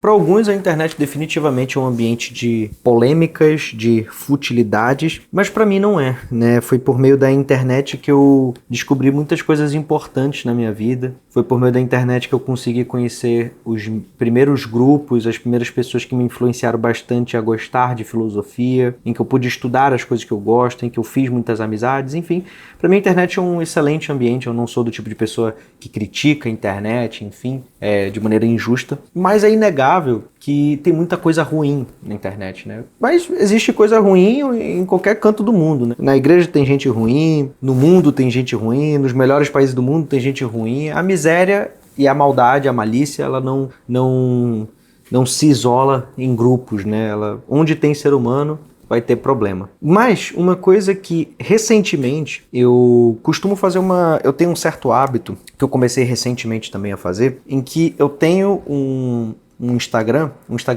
Para alguns, a internet definitivamente é um ambiente de polêmicas, de futilidades, mas para mim não é, né? Foi por meio da internet que eu descobri muitas coisas importantes na minha vida. Foi por meio da internet que eu consegui conhecer os primeiros grupos, as primeiras pessoas que me influenciaram bastante a gostar de filosofia, em que eu pude estudar as coisas que eu gosto, em que eu fiz muitas amizades, enfim. Para mim a internet é um excelente ambiente, eu não sou do tipo de pessoa que critica a internet, enfim, de maneira injusta, mas é inegável que tem muita coisa ruim na internet, né? Mas existe coisa ruim em qualquer canto do mundo, né? Na igreja tem gente ruim, no mundo tem gente ruim, nos melhores países do mundo tem gente ruim. A miséria e a maldade, a malícia, ela não se isola em grupos, né? Onde tem ser humano, vai ter problema. Mas uma coisa que recentemente eu costumo fazer eu tenho um certo hábito que eu comecei recentemente também a fazer, em que eu tenho um Instagram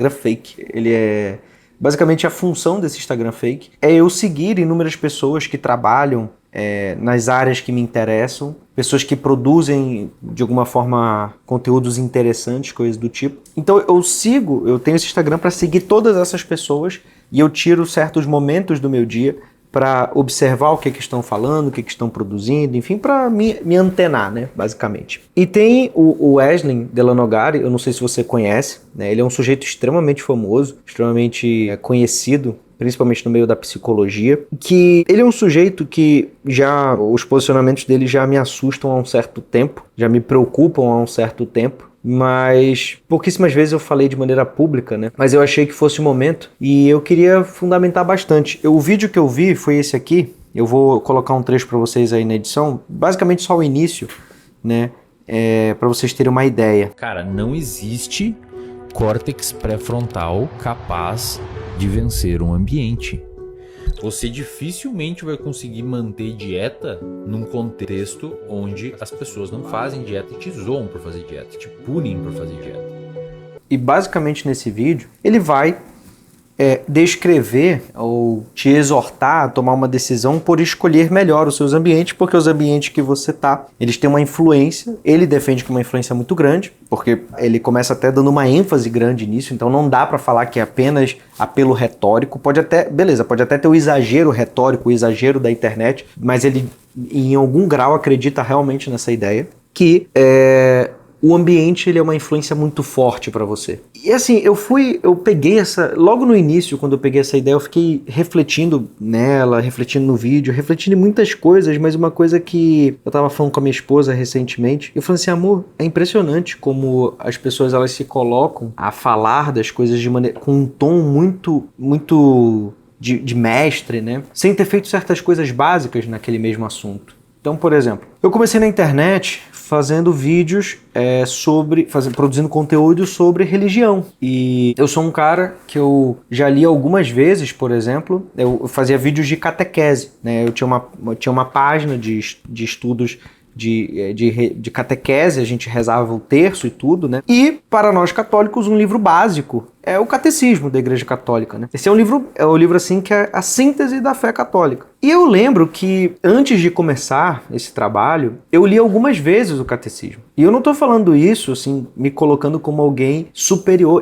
fake. Ele é basicamente a função desse Instagram fake é eu seguir inúmeras pessoas que trabalham nas áreas que me interessam, pessoas que produzem de alguma forma conteúdos interessantes, coisas do tipo. Então eu tenho esse Instagram para seguir todas essas pessoas e eu tiro certos momentos do meu dia para observar o que estão falando, o que estão produzindo, enfim, para me antenar, né, basicamente. E tem o Wesley Delanogari, eu não sei se você conhece, né, ele é um sujeito extremamente famoso, extremamente conhecido, principalmente no meio da psicologia, que ele é um sujeito que os posicionamentos dele já me assustam há um certo tempo, já me preocupam há um certo tempo, mas pouquíssimas vezes eu falei de maneira pública, né? Mas eu achei que fosse o momento e eu queria fundamentar bastante. O vídeo que eu vi foi esse aqui, eu vou colocar um trecho para vocês aí na edição, basicamente só o início, né? Para vocês terem uma ideia. Cara, não existe córtex pré-frontal capaz de vencer um ambiente. Você dificilmente vai conseguir manter dieta num contexto onde as pessoas não fazem dieta e te zoam por fazer dieta, te punem por fazer dieta. E basicamente nesse vídeo, ele vai descrever ou te exortar a tomar uma decisão por escolher melhor os seus ambientes, porque os ambientes que você tá, eles têm uma influência, ele defende que é uma influência muito grande, porque ele começa até dando uma ênfase grande nisso, então não dá para falar que é apenas apelo retórico, pode até ter o exagero retórico, o exagero da internet, mas ele em algum grau acredita realmente nessa ideia, que o ambiente ele é uma influência muito forte para você. E assim, eu peguei logo no início, quando eu peguei essa ideia, eu fiquei refletindo nela, refletindo no vídeo, refletindo em muitas coisas, mas uma coisa que eu tava falando com a minha esposa recentemente, eu falei assim, amor, é impressionante como as pessoas elas se colocam a falar das coisas com um tom muito de mestre, né? Sem ter feito certas coisas básicas naquele mesmo assunto. Então, por exemplo, eu comecei na internet fazendo vídeos produzindo conteúdo sobre religião. E eu sou um cara que eu já li algumas vezes, por exemplo, eu fazia vídeos de catequese, né? Eu tinha uma página de estudos de catequese, a gente rezava o terço e tudo, né? E, para nós católicos, um livro básico é o Catecismo da Igreja Católica, né? Esse é o livro assim, que é a síntese da fé católica. E eu lembro que, antes de começar esse trabalho, eu li algumas vezes o Catecismo. E eu não estou falando isso, assim, me colocando como alguém superior.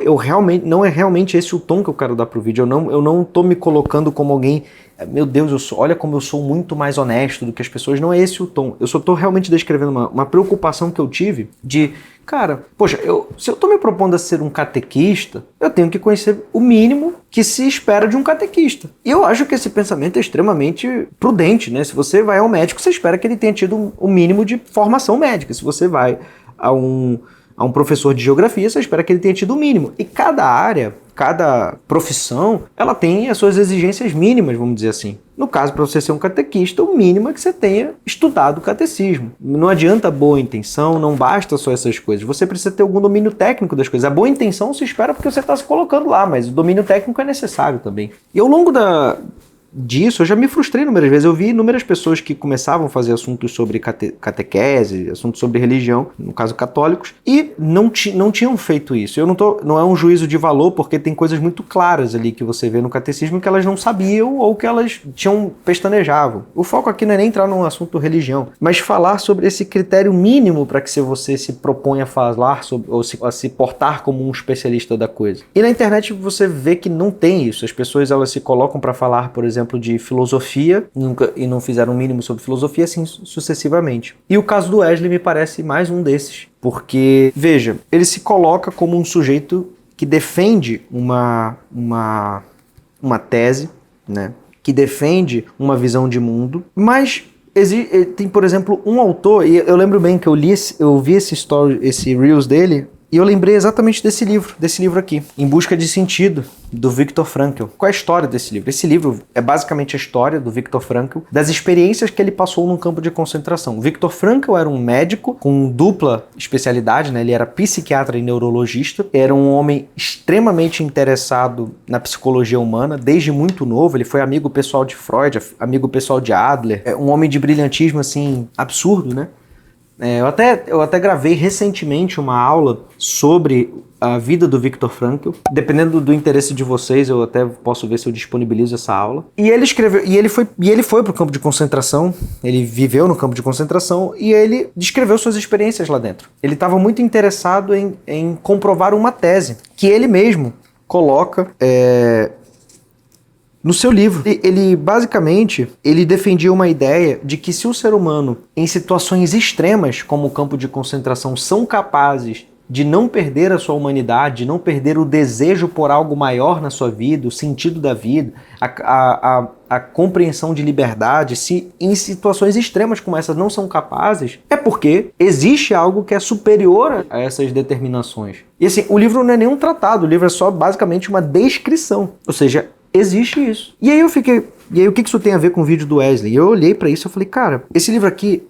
Não é realmente esse o tom que eu quero dar pro vídeo. Eu não estou me colocando como alguém... Meu Deus, olha como eu sou muito mais honesto do que as pessoas. Não é esse o tom. Eu só estou realmente descrevendo uma preocupação que eu tive de... Cara, poxa, se eu estou me propondo a ser um catequista, eu tenho que conhecer o mínimo que se espera de um catequista. E eu acho que esse pensamento é extremamente prudente, né? Se você vai ao médico, você espera que ele tenha tido o mínimo de formação médica. Se você vai a um professor de geografia, você espera que ele tenha tido o mínimo. E cada área, cada profissão, ela tem as suas exigências mínimas, vamos dizer assim. No caso, para você ser um catequista, o mínimo é que você tenha estudado o catecismo. Não adianta boa intenção, não basta só essas coisas. Você precisa ter algum domínio técnico das coisas. A boa intenção se espera porque você está se colocando lá, mas o domínio técnico é necessário também. E ao longo disso, eu já me frustrei inúmeras vezes. Eu vi inúmeras pessoas que começavam a fazer assuntos sobre catequese, assuntos sobre religião, no caso católicos, e não tinham feito isso. Não é um juízo de valor, porque tem coisas muito claras ali que você vê no catecismo que elas não sabiam ou que elas pestanejavam. O foco aqui não é nem entrar num assunto religião, mas falar sobre esse critério mínimo para que você se propõe a falar sobre, ou a se portar como um especialista da coisa. E na internet você vê que não tem isso. As pessoas elas se colocam para falar, por exemplo, de filosofia e não fizeram o mínimo sobre filosofia, assim sucessivamente. E o caso do Wesley me parece mais um desses, porque, veja, ele se coloca como um sujeito que defende uma tese, né? Que defende uma visão de mundo, mas tem, por exemplo, um autor, e eu lembro bem que eu vi esse Reels dele, e eu lembrei exatamente desse livro aqui, Em Busca de Sentido, do Viktor Frankl. Qual é a história desse livro? Esse livro é basicamente a história do Viktor Frankl, das experiências que ele passou num campo de concentração. O Viktor Frankl era um médico com dupla especialidade, né? Ele era psiquiatra e neurologista, era um homem extremamente interessado na psicologia humana, desde muito novo. Ele foi amigo pessoal de Freud, amigo pessoal de Adler, um homem de brilhantismo, assim, absurdo, né? Eu até gravei recentemente uma aula sobre a vida do Viktor Frankl. Dependendo do interesse de vocês, eu até posso ver se eu disponibilizo essa aula. E ele escreveu, e ele foi para o campo de concentração, ele viveu no campo de concentração e ele descreveu suas experiências lá dentro. Ele estava muito interessado em comprovar uma tese que ele mesmo coloca no seu livro. Ele basicamente defendia uma ideia de que se o ser humano, em situações extremas, como o campo de concentração, são capazes de não perder a sua humanidade, de não perder o desejo por algo maior na sua vida, o sentido da vida, a compreensão de liberdade, se em situações extremas como essas não são capazes, é porque existe algo que é superior a essas determinações. E assim, o livro não é nenhum tratado, o livro é só basicamente uma descrição, ou seja, existe isso. E aí o que isso tem a ver com o vídeo do Wesley? Eu olhei pra isso e falei, cara, esse livro aqui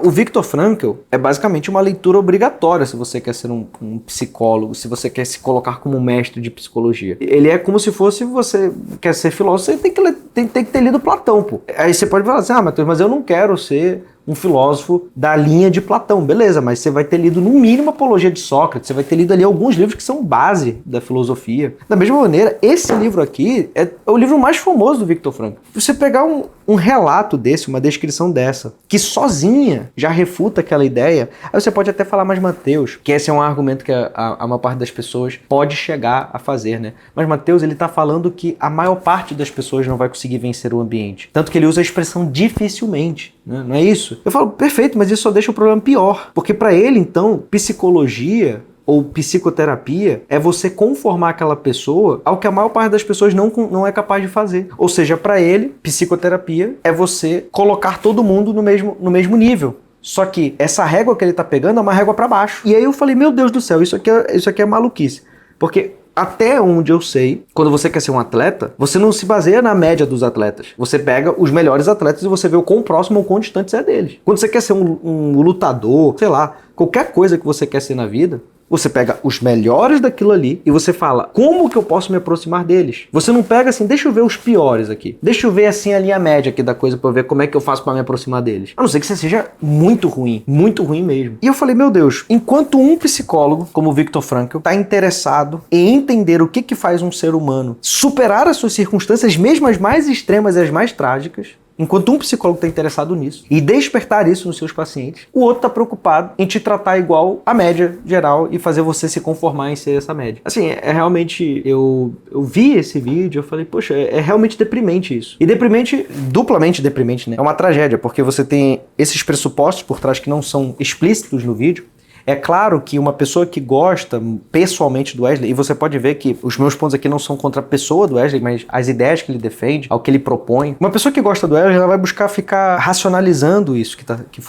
o Viktor Frankl é basicamente uma leitura obrigatória se você quer ser um psicólogo, se você quer se colocar como um mestre de psicologia. Ele é como se fosse, você quer ser filósofo, você tem que ter lido Platão, pô. Aí você pode falar assim, Matheus, mas eu não quero ser um filósofo da linha de Platão. Beleza, mas você vai ter lido no mínimo a Apologia de Sócrates, você vai ter lido ali alguns livros que são base da filosofia. Da mesma maneira, esse livro aqui é o livro mais famoso do Viktor Frankl. Se você pegar um relato desse, uma descrição dessa, que sozinha já refuta aquela ideia, aí você pode até falar, mas Mateus, que esse é um argumento que a maior parte das pessoas pode chegar a fazer, né? Mas Mateus, ele tá falando que a maior parte das pessoas não vai conseguir vencer o ambiente. Tanto que ele usa a expressão dificilmente, né? Não é isso? Eu falo, perfeito, mas isso só deixa o problema pior. Porque para ele, então, psicologia ou psicoterapia é você conformar aquela pessoa ao que a maior parte das pessoas não é capaz de fazer. Ou seja, para ele, psicoterapia é você colocar todo mundo no mesmo nível. Só que essa régua que ele tá pegando é uma régua para baixo. E aí eu falei, meu Deus do céu, isso aqui é maluquice. Porque até onde eu sei, quando você quer ser um atleta, você não se baseia na média dos atletas. Você pega os melhores atletas e você vê o quão próximo ou quão distante você é deles. Quando você quer ser um lutador, sei lá, qualquer coisa que você quer ser na vida, você pega os melhores daquilo ali e você fala, como que eu posso me aproximar deles? Você não pega assim, deixa eu ver os piores aqui. Deixa eu ver assim a linha média aqui da coisa pra eu ver como é que eu faço pra me aproximar deles. A não ser que você seja muito ruim mesmo. E eu falei, meu Deus, enquanto um psicólogo, como o Viktor Frankl, tá interessado em entender o que faz um ser humano superar as suas circunstâncias, mesmo as mais extremas e as mais trágicas, enquanto um psicólogo está interessado nisso e despertar isso nos seus pacientes, o outro está preocupado em te tratar igual à média geral e fazer você se conformar em ser essa média. Assim, realmente, eu vi esse vídeo, eu falei, poxa, é realmente deprimente isso. E deprimente, duplamente deprimente, né? É uma tragédia, porque você tem esses pressupostos por trás que não são explícitos no vídeo. É claro que uma pessoa que gosta pessoalmente do Wesley, e você pode ver que os meus pontos aqui não são contra a pessoa do Wesley, mas as ideias que ele defende, ao que ele propõe. Uma pessoa que gosta do Wesley, ela vai buscar ficar racionalizando isso que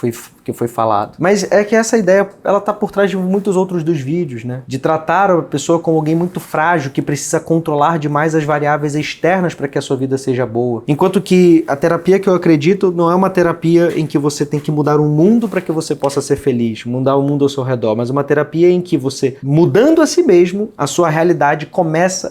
foi falado. Mas é que essa ideia, ela tá por trás de muitos outros dos vídeos, né? De tratar a pessoa como alguém muito frágil, que precisa controlar demais as variáveis externas para que a sua vida seja boa. Enquanto que a terapia que eu acredito não é uma terapia em que você tem que mudar o mundo para que você possa ser feliz, mudar o mundo ao seu redor, mas uma terapia em que você, mudando a si mesmo, a sua realidade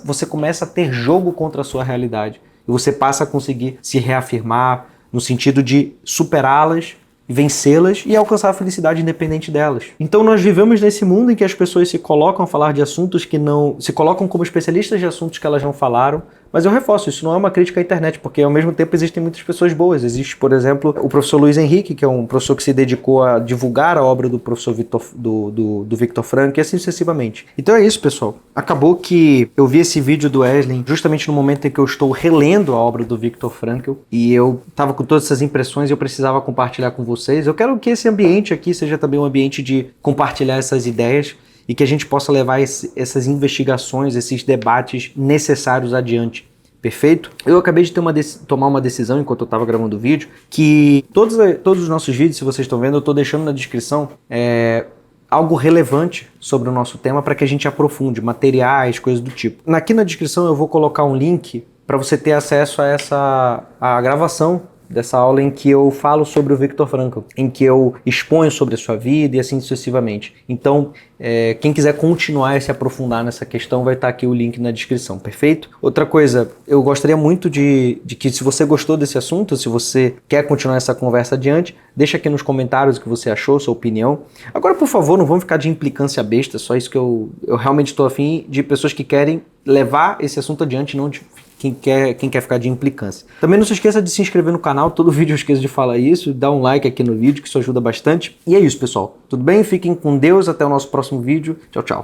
você começa a ter jogo contra a sua realidade. e você passa a conseguir se reafirmar no sentido de superá-las, vencê-las e alcançar a felicidade independente delas. Então nós vivemos nesse mundo em que as pessoas se colocam a falar de assuntos que não... se colocam como especialistas de assuntos que elas não falaram, mas eu reforço, isso não é uma crítica à internet, porque ao mesmo tempo existem muitas pessoas boas. Existe, por exemplo, o professor Luiz Henrique, que é um professor que se dedicou a divulgar a obra do professor do Viktor Frankl e assim sucessivamente. Então é isso, pessoal. Acabou que eu vi esse vídeo do Wesley justamente no momento em que eu estou relendo a obra do Viktor Frankl e eu estava com todas essas impressões e eu precisava compartilhar com vocês. Eu quero que esse ambiente aqui seja também um ambiente de compartilhar essas ideias e que a gente possa levar essas investigações, esses debates necessários adiante. Perfeito? Eu acabei de tomar uma decisão enquanto eu estava gravando o vídeo, que todos os nossos vídeos, se vocês estão vendo, eu estou deixando na descrição algo relevante sobre o nosso tema para que a gente aprofunde, materiais, coisas do tipo. Aqui na descrição eu vou colocar um link para você ter acesso a a gravação dessa aula em que eu falo sobre o Viktor Frankl, em que eu exponho sobre a sua vida e assim sucessivamente. Então, quem quiser continuar e se aprofundar nessa questão, vai estar aqui o link na descrição, perfeito? Outra coisa, eu gostaria muito de que, se você gostou desse assunto, se você quer continuar essa conversa adiante, deixa aqui nos comentários o que você achou, sua opinião. Agora, por favor, não vamos ficar de implicância besta, só isso que eu realmente estou afim de pessoas que querem levar esse assunto adiante, não de quem quer ficar de implicância. Também não se esqueça de se inscrever no canal, todo vídeo eu esqueço de falar isso, dá um like aqui no vídeo que isso ajuda bastante. E é isso, pessoal. Tudo bem? Fiquem com Deus, até o nosso próximo vídeo. Tchau, tchau.